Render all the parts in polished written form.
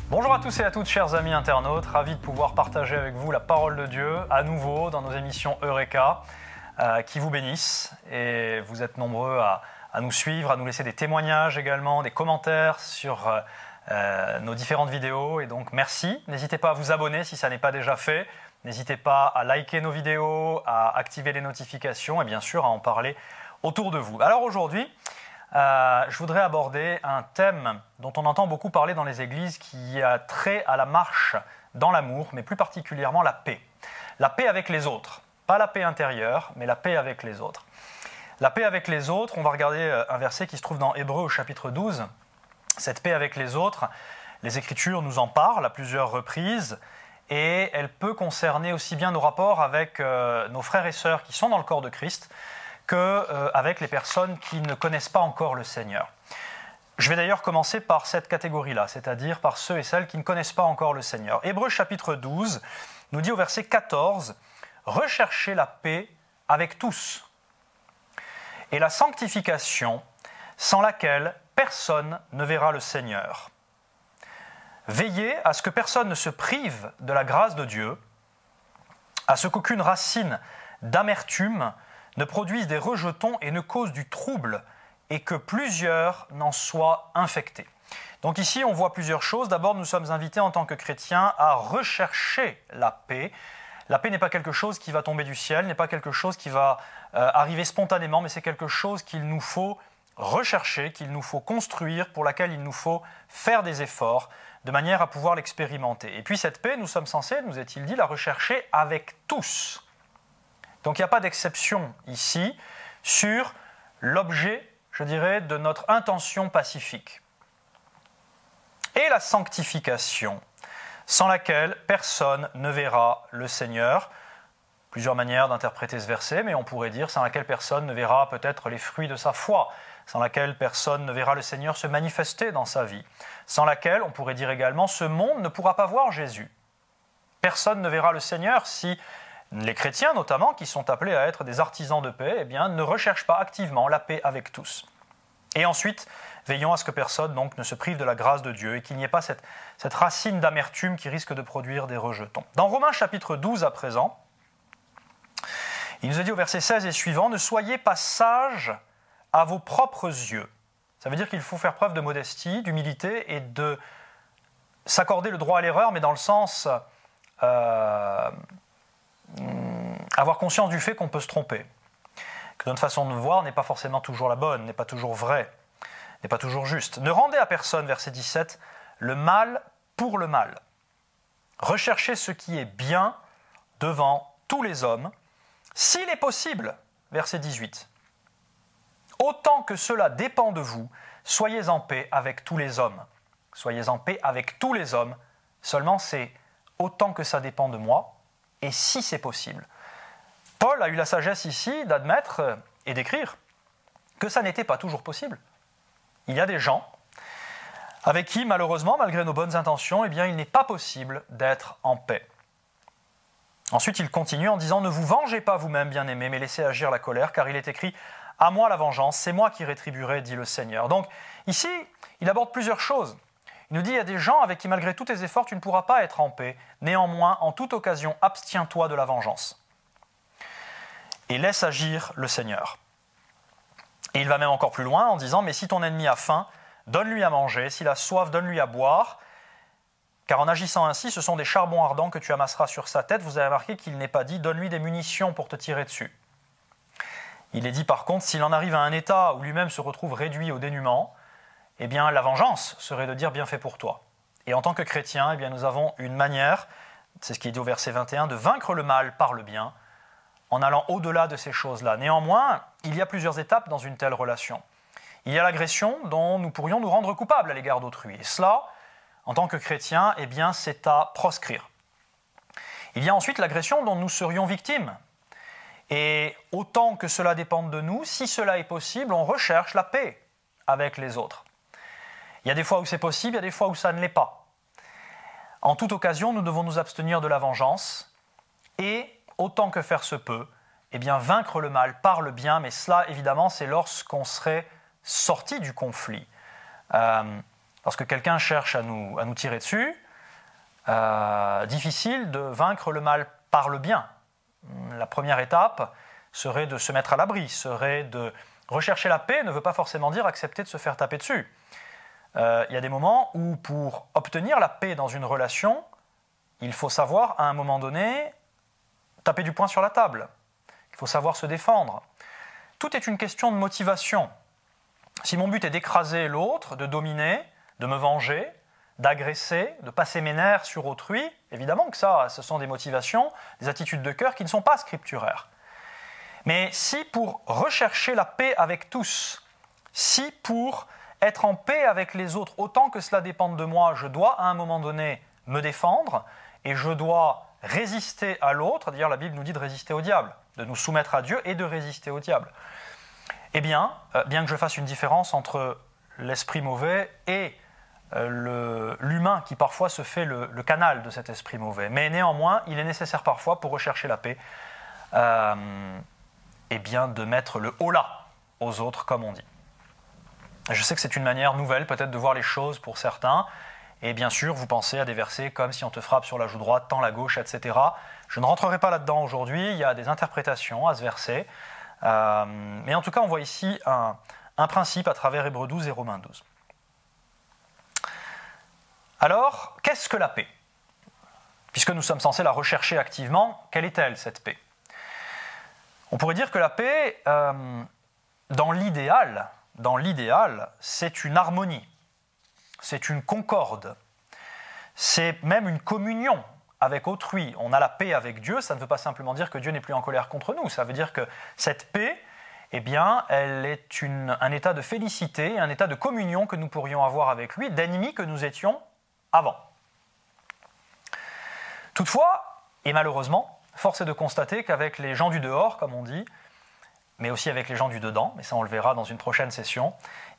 Bonjour à tous et à toutes, chers amis internautes, ravi de pouvoir partager avec vous la parole de Dieu à nouveau dans nos émissions Eureka, qui vous bénissent. Et vous êtes nombreux à nous suivre, à nous laisser des témoignages également, des commentaires sur nos différentes vidéos. Et donc merci, n'hésitez pas à vous abonner si ça n'est pas déjà fait, n'hésitez pas à liker nos vidéos, à activer les notifications et bien sûr à en parler autour de vous. Alors aujourd'hui, je voudrais aborder un thème dont on entend beaucoup parler dans les églises qui a trait à la marche dans l'amour, mais plus particulièrement la paix. La paix avec les autres. Pas la paix intérieure, mais la paix avec les autres. La paix avec les autres, on va regarder un verset qui se trouve dans Hébreux au chapitre 12. Cette paix avec les autres, les Écritures nous en parlent à plusieurs reprises et elle peut concerner aussi bien nos rapports avec nos frères et sœurs qui sont dans le corps de Christ, qu'avec les personnes qui ne connaissent pas encore le Seigneur. Je vais d'ailleurs commencer par cette catégorie-là, c'est-à-dire par ceux et celles qui ne connaissent pas encore le Seigneur. Hébreux chapitre 12 nous dit au verset 14 « Recherchez la paix avec tous et la sanctification sans laquelle personne ne verra le Seigneur. Veillez à ce que personne ne se prive de la grâce de Dieu, à ce qu'aucune racine d'amertume ne produisent des rejetons et ne causent du trouble, et que plusieurs n'en soient infectés. » Donc ici, on voit plusieurs choses. D'abord, nous sommes invités en tant que chrétiens à rechercher la paix. La paix n'est pas quelque chose qui va tomber du ciel, n'est pas quelque chose qui va arriver spontanément, mais c'est quelque chose qu'il nous faut rechercher, qu'il nous faut construire, pour laquelle il nous faut faire des efforts, de manière à pouvoir l'expérimenter. Et puis cette paix, nous sommes censés, nous est-il dit, la rechercher avec tous. Donc il n'y a pas d'exception ici sur l'objet, je dirais, de notre intention pacifique. Et la sanctification, sans laquelle personne ne verra le Seigneur. Plusieurs manières d'interpréter ce verset, mais on pourrait dire sans laquelle personne ne verra peut-être les fruits de sa foi, sans laquelle personne ne verra le Seigneur se manifester dans sa vie, sans laquelle, on pourrait dire également, ce monde ne pourra pas voir Jésus. Personne ne verra le Seigneur si les chrétiens, notamment, qui sont appelés à être des artisans de paix, eh bien, ne recherchent pas activement la paix avec tous. Et ensuite, veillons à ce que personne donc, ne se prive de la grâce de Dieu et qu'il n'y ait pas cette racine d'amertume qui risque de produire des rejetons. Dans Romains chapitre 12 à présent, il nous est dit au verset 16 et suivant « Ne soyez pas sages à vos propres yeux ». Ça veut dire qu'il faut faire preuve de modestie, d'humilité et de s'accorder le droit à l'erreur, mais dans le sens avoir conscience du fait qu'on peut se tromper, que notre façon de voir n'est pas forcément toujours la bonne, n'est pas toujours vraie, n'est pas toujours juste. Ne rendez à personne, verset 17, le mal pour le mal. Recherchez ce qui est bien devant tous les hommes, s'il est possible, verset 18. Autant que cela dépend de vous, soyez en paix avec tous les hommes. Soyez en paix avec tous les hommes, seulement c'est autant que ça dépend de moi, et si c'est possible. Paul a eu la sagesse ici d'admettre et d'écrire que ça n'était pas toujours possible. Il y a des gens avec qui, malheureusement, malgré nos bonnes intentions, eh bien, il n'est pas possible d'être en paix. Ensuite, il continue en disant « Ne vous vengez pas vous-même, bien-aimés, mais laissez agir la colère, car il est écrit « À moi la vengeance, c'est moi qui rétribuerai, dit le Seigneur. » Donc, ici, il aborde plusieurs choses. Il nous dit, il y a des gens avec qui, malgré tous tes efforts, tu ne pourras pas être en paix. Néanmoins, en toute occasion, abstiens-toi de la vengeance. Et laisse agir le Seigneur. Et il va même encore plus loin en disant, mais si ton ennemi a faim, donne-lui à manger. S'il a soif, donne-lui à boire. Car en agissant ainsi, ce sont des charbons ardents que tu amasseras sur sa tête. Vous avez remarqué qu'il n'est pas dit, donne-lui des munitions pour te tirer dessus. Il est dit par contre, s'il en arrive à un état où lui-même se retrouve réduit au dénuement, eh bien, la vengeance serait de dire « bien fait pour toi ». Et en tant que chrétiens, eh bien, nous avons une manière, c'est ce qui est dit au verset 21, de vaincre le mal par le bien, en allant au-delà de ces choses-là. Néanmoins, il y a plusieurs étapes dans une telle relation. Il y a l'agression dont nous pourrions nous rendre coupables à l'égard d'autrui. Et cela, en tant que chrétiens, eh bien, c'est à proscrire. Il y a ensuite l'agression dont nous serions victimes. Et autant que cela dépende de nous, si cela est possible, on recherche la paix avec les autres. Il y a des fois où c'est possible, il y a des fois où ça ne l'est pas. En toute occasion, nous devons nous abstenir de la vengeance et, autant que faire se peut, eh bien, vaincre le mal par le bien, mais cela, évidemment, c'est lorsqu'on serait sorti du conflit. lorsque quelqu'un cherche à nous tirer dessus, difficile de vaincre le mal par le bien. La première étape serait de se mettre à l'abri, serait de rechercher la paix, ne veut pas forcément dire accepter de se faire taper dessus. Il y a des moments où pour obtenir la paix dans une relation, il faut savoir à un moment donné taper du poing sur la table. Il faut savoir se défendre. Tout est une question de motivation. Si mon but est d'écraser l'autre, de dominer, de me venger, d'agresser, de passer mes nerfs sur autrui, évidemment que ça, ce sont des motivations, des attitudes de cœur qui ne sont pas scripturaires. Mais si pour rechercher la paix avec tous, si pour être en paix avec les autres, autant que cela dépende de moi, je dois à un moment donné me défendre et je dois résister à l'autre, d'ailleurs la Bible nous dit de résister au diable, de nous soumettre à Dieu et de résister au diable. Eh bien, bien que je fasse une différence entre l'esprit mauvais et l'humain qui parfois se fait le canal de cet esprit mauvais, mais néanmoins, il est nécessaire parfois pour rechercher la paix, eh bien, de mettre le holà aux autres, comme on dit. Je sais que c'est une manière nouvelle peut-être de voir les choses pour certains, et bien sûr, vous pensez à des versets comme « si on te frappe sur la joue droite, tends la gauche », etc. Je ne rentrerai pas là-dedans aujourd'hui, il y a des interprétations à ce verset, mais en tout cas, on voit ici un principe à travers Hébreux 12 et Romains 12. Alors, qu'est-ce que la paix ? Puisque nous sommes censés la rechercher activement, quelle est-elle, cette paix ? On pourrait dire que la paix, dans l'idéal, c'est une harmonie, c'est une concorde, c'est même une communion avec autrui. On a la paix avec Dieu, ça ne veut pas simplement dire que Dieu n'est plus en colère contre nous, ça veut dire que cette paix, eh bien, elle est un état de félicité, un état de communion que nous pourrions avoir avec lui, d'ennemis que nous étions avant. Toutefois, et malheureusement, force est de constater qu'avec les gens du dehors, comme on dit, mais aussi avec les gens du dedans, mais ça on le verra dans une prochaine session,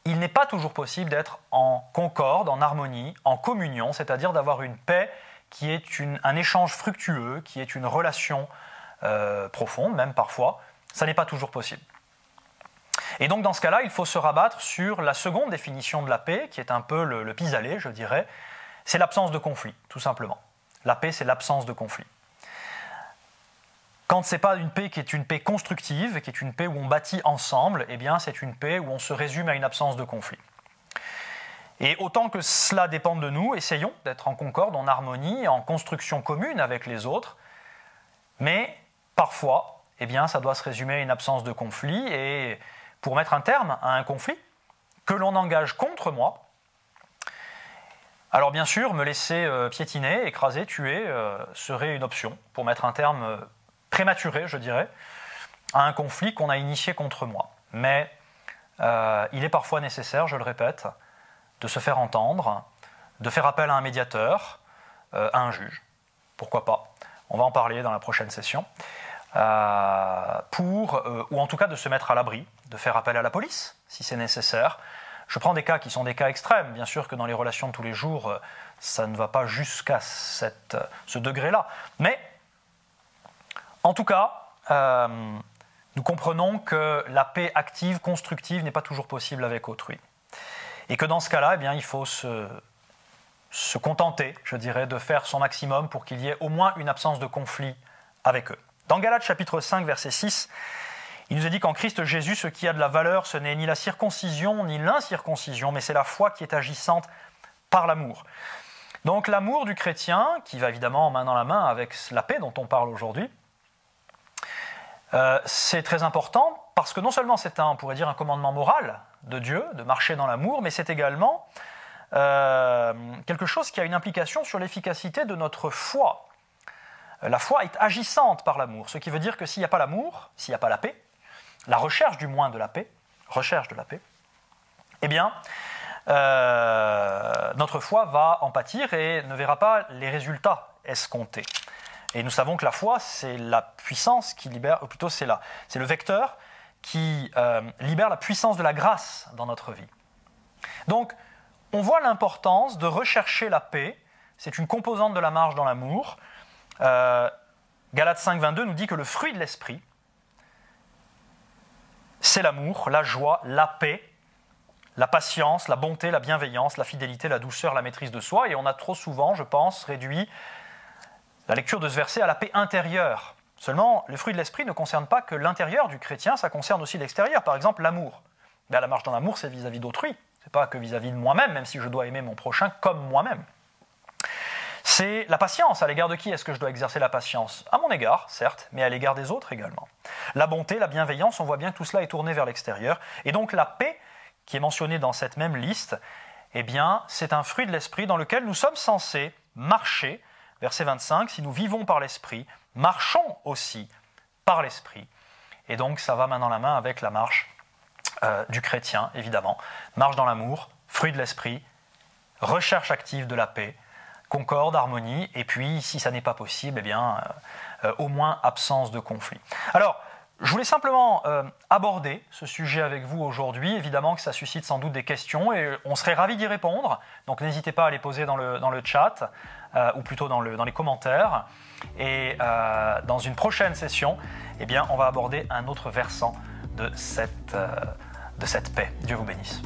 il n'est pas toujours possible d'être en concorde, en harmonie, en communion, c'est-à-dire d'avoir une paix qui est un échange fructueux, qui est une relation profonde, même parfois. Ça n'est pas toujours possible. Et donc dans ce cas-là, il faut se rabattre sur la seconde définition de la paix, qui est un peu le pis-aller, je dirais, c'est l'absence de conflit, tout simplement. La paix, c'est l'absence de conflit. Quand ce n'est pas une paix qui est une paix constructive, qui est une paix où on bâtit ensemble, eh bien c'est une paix où on se résume à une absence de conflit. Et autant que cela dépend de nous, essayons d'être en concorde, en harmonie, en construction commune avec les autres, mais parfois, eh bien, ça doit se résumer à une absence de conflit, et pour mettre un terme à un conflit que l'on engage contre moi, alors bien sûr, me laisser piétiner, écraser, tuer serait une option pour mettre un terme prématuré, je dirais, à un conflit qu'on a initié contre moi. Mais il est parfois nécessaire, je le répète, de se faire entendre, de faire appel à un médiateur, à un juge. Pourquoi pas ? On va en parler dans la prochaine session. Ou en tout cas de se mettre à l'abri, de faire appel à la police, si c'est nécessaire. Je prends des cas qui sont des cas extrêmes. Bien sûr que dans les relations de tous les jours, ça ne va pas jusqu'à ce degré-là. Mais, en tout cas, nous comprenons que la paix active, constructive, n'est pas toujours possible avec autrui. Et que dans ce cas-là, eh bien, il faut se contenter, je dirais, de faire son maximum pour qu'il y ait au moins une absence de conflit avec eux. Dans Galates chapitre 5, verset 6, il nous est dit qu'en Christ Jésus, ce qui a de la valeur, ce n'est ni la circoncision, ni l'incirconcision, mais c'est la foi qui est agissante par l'amour. Donc l'amour du chrétien, qui va évidemment main dans la main avec la paix dont on parle aujourd'hui, c'est très important parce que non seulement c'est on pourrait dire un commandement moral de Dieu, de marcher dans l'amour, mais c'est également quelque chose qui a une implication sur l'efficacité de notre foi. La foi est agissante par l'amour, ce qui veut dire que s'il n'y a pas l'amour, s'il n'y a pas la paix, la recherche du moins de la paix, eh bien, notre foi va en pâtir et ne verra pas les résultats escomptés. Et nous savons que la foi, c'est la puissance qui libère, ou plutôt c'est le vecteur qui libère la puissance de la grâce dans notre vie. Donc, on voit l'importance de rechercher la paix, c'est une composante de la marche dans l'amour. Galates 5, 22 nous dit que le fruit de l'esprit, c'est l'amour, la joie, la paix, la patience, la bonté, la bienveillance, la fidélité, la douceur, la maîtrise de soi. Et on a trop souvent, je pense, réduit la lecture de ce verset à la paix intérieure. Seulement, le fruit de l'esprit ne concerne pas que l'intérieur du chrétien, ça concerne aussi l'extérieur. Par exemple, l'amour. La marche dans l'amour, c'est vis-à-vis d'autrui. Ce n'est pas que vis-à-vis de moi-même, même si je dois aimer mon prochain comme moi-même. C'est la patience. À l'égard de qui est-ce que je dois exercer la patience? À mon égard, certes, mais à l'égard des autres également. La bonté, la bienveillance, on voit bien que tout cela est tourné vers l'extérieur. Et donc la paix, qui est mentionnée dans cette même liste, eh bien, c'est un fruit de l'esprit dans lequel nous sommes censés marcher. Verset 25, si nous vivons par l'esprit, marchons aussi par l'esprit. Et donc ça va main dans la main avec la marche du chrétien, évidemment. Marche dans l'amour, fruit de l'esprit, recherche active de la paix, concorde, harmonie, et puis, si ça n'est pas possible, eh bien, au moins absence de conflit. Alors, je voulais simplement aborder ce sujet avec vous aujourd'hui. Évidemment que ça suscite sans doute des questions, et on serait ravis d'y répondre. Donc, n'hésitez pas à les poser dans le chat, ou plutôt dans les commentaires. Et dans une prochaine session, eh bien, on va aborder un autre versant de cette paix. Dieu vous bénisse.